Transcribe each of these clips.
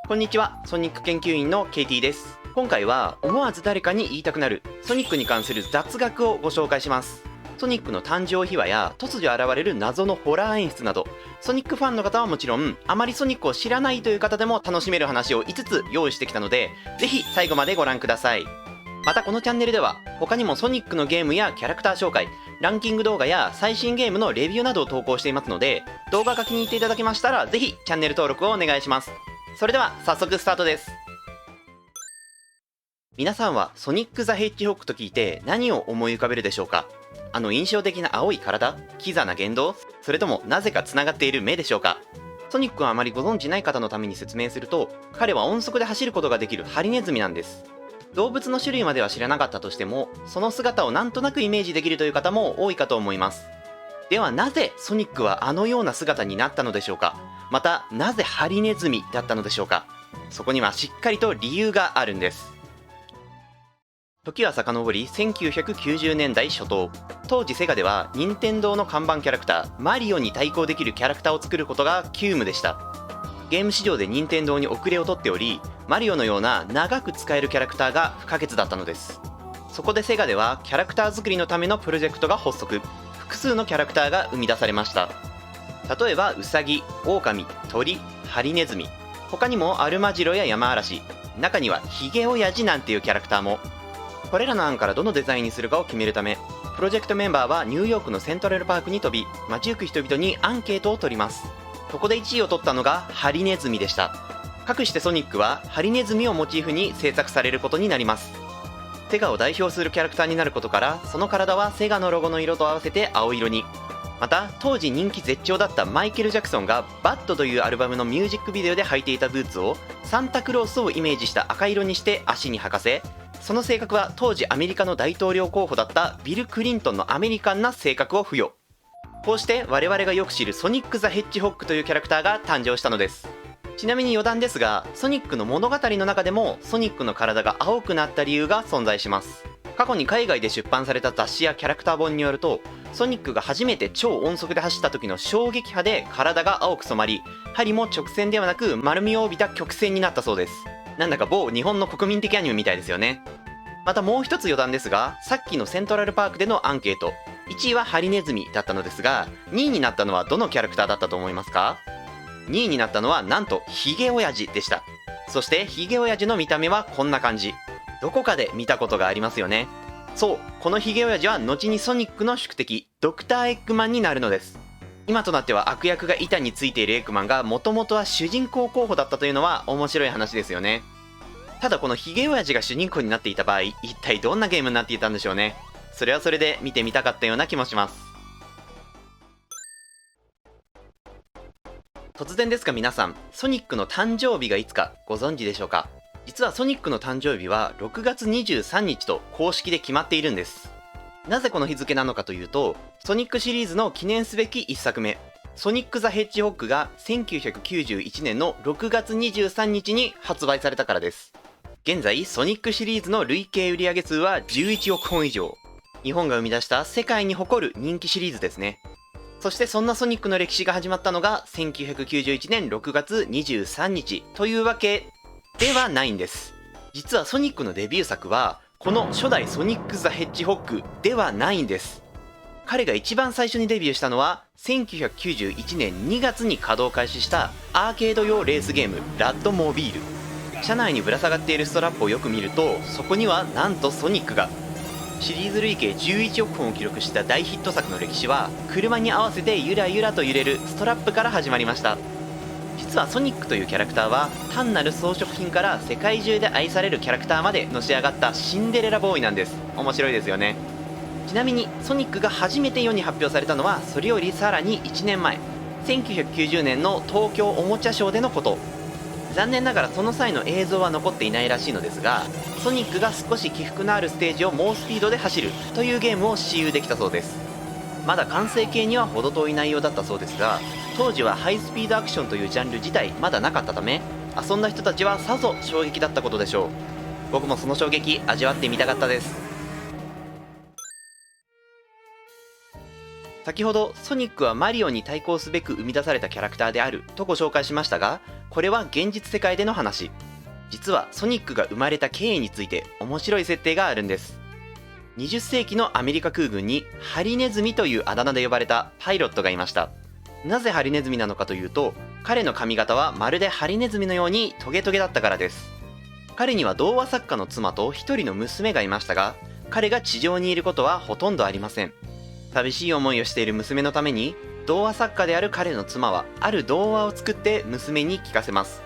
こんにちは、ソニック研究員の KT です。今回は思わず誰かに言いたくなるソニックに関する雑学をご紹介します。ソニックの誕生秘話や突如現れる謎のホラー演出など、ソニックファンの方はもちろん、あまりソニックを知らないという方でも楽しめる話を5つ用意してきたので、ぜひ最後までご覧ください。またこのチャンネルでは他にもソニックのゲームやキャラクター紹介、ランキング動画や最新ゲームのレビューなどを投稿していますので、動画が気に入っていただけましたらぜひチャンネル登録をお願いします。それでは早速スタートです。皆さんはソニック・ザ・ヘッジホッグと聞いて何を思い浮かべるでしょうか。あの印象的な青い体、キザな言動、それともなぜか繋がっている目でしょうか。ソニックをあまりご存じない方のために説明すると、彼は音速で走ることができるハリネズミなんです。動物の種類までは知らなかったとしても、その姿をなんとなくイメージできるという方も多いかと思います。ではなぜソニックはあのような姿になったのでしょうか。またなぜハリネズミだったのでしょうか。そこにはしっかりと理由があるんです。時は遡り1990年代初頭、当時セガでは任天堂の看板キャラクターマリオに対抗できるキャラクターを作ることが急務でした。ゲーム市場で任天堂に遅れを取っており、マリオのような長く使えるキャラクターが不可欠だったのです。そこでセガではキャラクター作りのためのプロジェクトが発足、複数のキャラクターが生み出されました。例えばウサギ、オオカミ、鳥、ハリネズミ、他にもアルマジロやヤマアラシ、中にはヒゲオヤジなんていうキャラクターも。これらの案からどのデザインにするかを決めるため、プロジェクトメンバーはニューヨークのセントラルパークに飛び、街行く人々にアンケートを取ります。そこで1位を取ったのがハリネズミでした。かくしてソニックはハリネズミをモチーフに制作されることになります。セガを代表するキャラクターになることから、その体はセガのロゴの色と合わせて青色に。また当時人気絶頂だったマイケル・ジャクソンがバッドというアルバムのミュージックビデオで履いていたブーツをサンタクロースをイメージした赤色にして足に履かせ、その性格は当時アメリカの大統領候補だったビル・クリントンのアメリカンな性格を付与。こうして我々がよく知るソニック・ザ・ヘッジホッグというキャラクターが誕生したのです。ちなみに余談ですが、ソニックの物語の中でもソニックの体が青くなった理由が存在します。過去に海外で出版された雑誌やキャラクター本によると、ソニックが初めて超音速で走った時の衝撃波で体が青く染まり、針も直線ではなく丸みを帯びた曲線になったそうです。なんだか某日本の国民的アニメみたいですよね。またもう一つ余談ですが、さっきのセントラルパークでのアンケート、1位はハリネズミだったのですが、2位になったのはどのキャラクターだったと思いますか。2位になったのはなんとヒゲオヤジでした。そしてヒゲオヤジの見た目はこんな感じ。どこかで見たことがありますよね。そう、このヒゲオヤジは後にソニックの宿敵ドクターエッグマンになるのです。今となっては悪役が板についているエッグマンがもともとは主人公候補だったというのは面白い話ですよね。ただこのヒゲオヤジが主人公になっていた場合、一体どんなゲームになっていたんでしょうね。それはそれで見てみたかったような気もします。突然ですが皆さん、ソニックの誕生日がいつかご存知でしょうか。実はソニックの誕生日は6月23日と公式で決まっているんです。なぜこの日付なのかというと、ソニックシリーズの記念すべき1作目、ソニック・ザ・ヘッジホッグが1991年の6月23日に発売されたからです。現在ソニックシリーズの累計売上数は11億本以上。日本が生み出した世界に誇る人気シリーズですね。そしてそんなソニックの歴史が始まったのが1991年6月23日というわけではないんです。実はソニックのデビュー作はこの初代ソニック・ザ・ヘッジホッグではないんです。彼が一番最初にデビューしたのは1991年2月に稼働開始したアーケード用レースゲームラッドモビール。車内にぶら下がっているストラップをよく見ると、そこにはなんとソニックが。シリーズ累計11億本を記録した大ヒット作の歴史は、車に合わせてゆらゆらと揺れるストラップから始まりました。実はソニックというキャラクターは単なる装飾品から世界中で愛されるキャラクターまでのし上がったシンデレラボーイなんです。面白いですよね。ちなみにソニックが初めて世に発表されたのはそれよりさらに1年前、1990年の東京おもちゃショーでのこと。残念ながらその際の映像は残っていないらしいのですが、ソニックが少し起伏のあるステージを猛スピードで走るというゲームを私有できたそうです。まだ完成形には程遠い内容だったそうですが、当時はハイスピードアクションというジャンル自体まだなかったため、遊んだ人たちはさぞ衝撃だったことでしょう。僕もその衝撃味わってみたかったです。先ほどソニックはマリオに対抗すべく生み出されたキャラクターであるとご紹介しましたが、これは現実世界での話。実はソニックが生まれた経緯について面白い設定があるんです。20世紀のアメリカ空軍にハリネズミというあだ名で呼ばれたパイロットがいました。なぜハリネズミなのかというと、彼の髪型はまるでハリネズミのようにトゲトゲだったからです。彼には童話作家の妻と一人の娘がいましたが、彼が地上にいることはほとんどありません。寂しい思いをしている娘のために、童話作家である彼の妻はある童話を作って娘に聞かせます。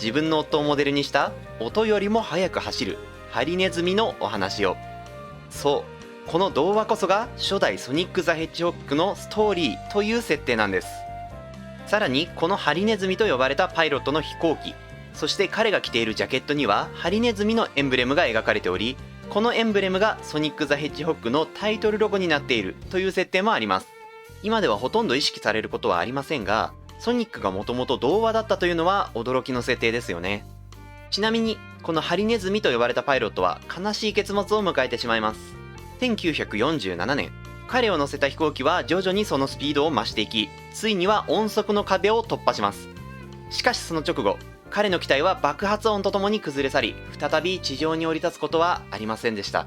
自分の夫をモデルにした音よりも速く走るハリネズミのお話を。そう、この童話こそが初代ソニック・ザ・ヘッジホッグのストーリーという設定なんです。さらにこのハリネズミと呼ばれたパイロットの飛行機、そして彼が着ているジャケットにはハリネズミのエンブレムが描かれており、このエンブレムがソニック・ザ・ヘッジホッグのタイトルロゴになっているという設定もあります。今ではほとんど意識されることはありませんが、ソニックがもともと童話だったというのは驚きの設定ですよね。ちなみにこのハリネズミと呼ばれたパイロットは悲しい結末を迎えてしまいます。1947年、彼を乗せた飛行機は徐々にそのスピードを増していき、ついには音速の壁を突破します。しかしその直後、彼の機体は爆発音とともに崩れ去り、再び地上に降り立つことはありませんでした。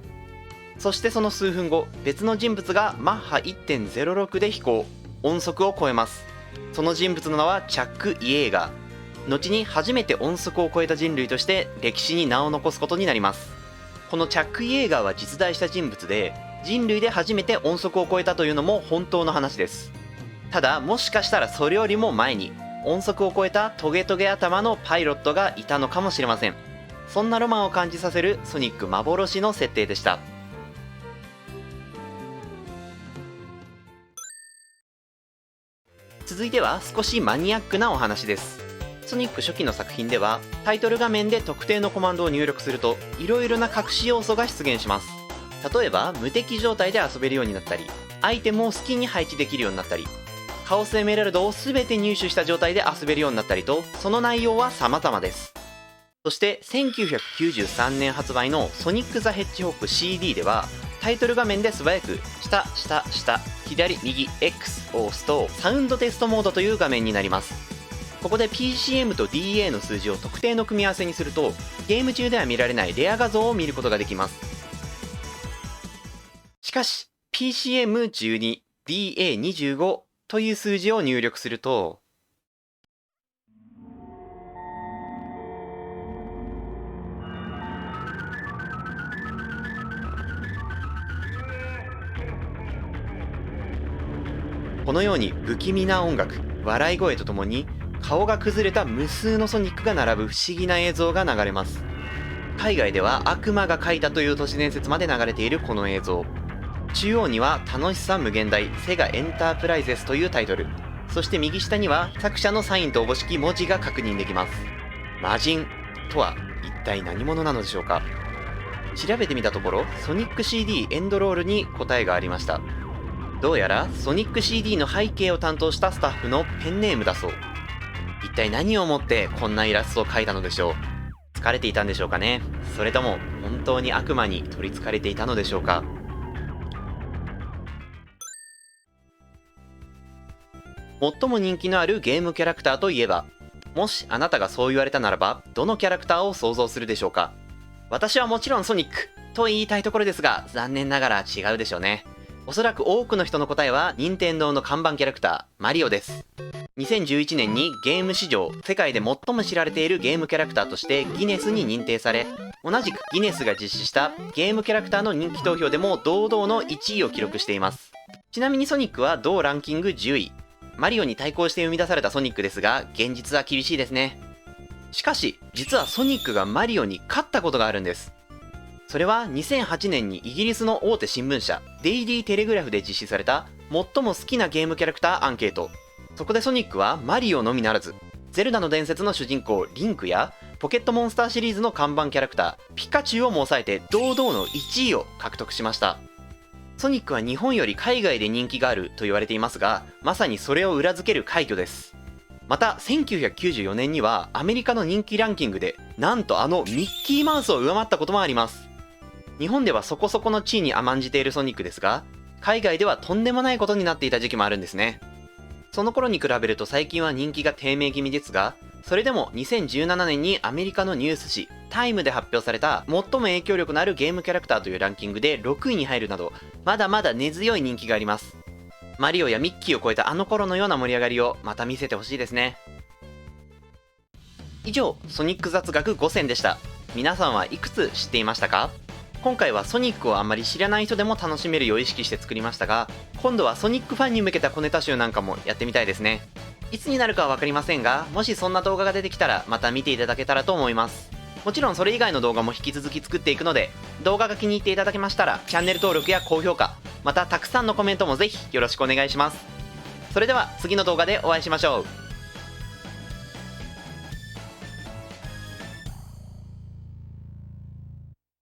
そしてその数分後、別の人物がマッハ 1.06 で飛行、音速を超えます。その人物の名はチャック・イエーガー。後に初めて音速を超えた人類として歴史に名を残すことになります。このチャック・イエーガーは実在した人物で、人類で初めて音速を超えたというのも本当の話です。ただもしかしたらそれよりも前に音速を超えたトゲトゲ頭のパイロットがいたのかもしれません。そんなロマンを感じさせるソニック幻の設定でした。続いては少しマニアックなお話です。ソニック初期の作品ではタイトル画面で特定のコマンドを入力するといろいろな隠し要素が出現します。例えば無敵状態で遊べるようになったり、アイテムを好きに配置できるようになったり、カオスエメラルドを全て入手した状態で遊べるようになったりと、その内容は様々です。そして1993年発売のソニック・ザ・ヘッジホッグ CD ではタイトル画面で素早く下下下左右 X を押すとサウンドテストモードという画面になります。ここで PCM と DA の数字を特定の組み合わせにするとゲーム中では見られないレア画像を見ることができます。しかし PCM12 DA25 という数字を入力するとこのように不気味な音楽、笑い声とともに顔が崩れた無数のソニックが並ぶ不思議な映像が流れます。海外では悪魔が描いたという都市伝説まで流れているこの映像。中央には楽しさ無限大セガエンタープライゼスというタイトル、そして右下には作者のサインとおぼしき文字が確認できます。魔人とは一体何者なのでしょうか。調べてみたところソニック CD エンドロールに答えがありました。どうやらソニック CD の背景を担当したスタッフのペンネームだそう。一体何を思ってこんなイラストを描いたのでしょう。疲れていたんでしょうかね。それとも本当に悪魔に取り憑かれていたのでしょうか。最も人気のあるゲームキャラクターといえば、もしあなたがそう言われたならばどのキャラクターを想像するでしょうか。私はもちろんソニックと言いたいところですが、残念ながら違うでしょうね。おそらく多くの人の答えは任天堂の看板キャラクターマリオです。2011年にゲーム史上世界で最も知られているゲームキャラクターとしてギネスに認定され、同じくギネスが実施したゲームキャラクターの人気投票でも堂々の1位を記録しています。ちなみにソニックは同ランキング10位。マリオに対抗して生み出されたソニックですが、現実は厳しいですね。しかし実はソニックがマリオに勝ったことがあるんです。それは2008年にイギリスの大手新聞社デイリー・テレグラフで実施された最も好きなゲームキャラクターアンケート。そこでソニックはマリオのみならずゼルダの伝説の主人公リンクやポケットモンスターシリーズの看板キャラクターピカチュウをも抑えて堂々の1位を獲得しました。ソニックは日本より海外で人気があると言われていますが、まさにそれを裏付ける快挙です。また1994年にはアメリカの人気ランキングでなんとあのミッキーマウスを上回ったこともあります。日本ではそこそこの地位に甘んじているソニックですが、海外ではとんでもないことになっていた時期もあるんですね。その頃に比べると最近は人気が低迷気味ですが、それでも2017年にアメリカのニュース誌タイムで発表された最も影響力のあるゲームキャラクターというランキングで6位に入るなど、まだまだ根強い人気があります。マリオやミッキーを超えたあの頃のような盛り上がりをまた見せてほしいですね。以上、ソニック雑学5選でした。皆さんはいくつ知っていましたか？今回はソニックをあんまり知らない人でも楽しめるよう意識して作りましたが、今度はソニックファンに向けた小ネタ集なんかもやってみたいですね。いつになるかは分かりませんが、もしそんな動画が出てきたらまた見ていただけたらと思います。もちろんそれ以外の動画も引き続き作っていくので、動画が気に入っていただけましたらチャンネル登録や高評価、またたくさんのコメントもぜひよろしくお願いします。それでは次の動画でお会いしましょう。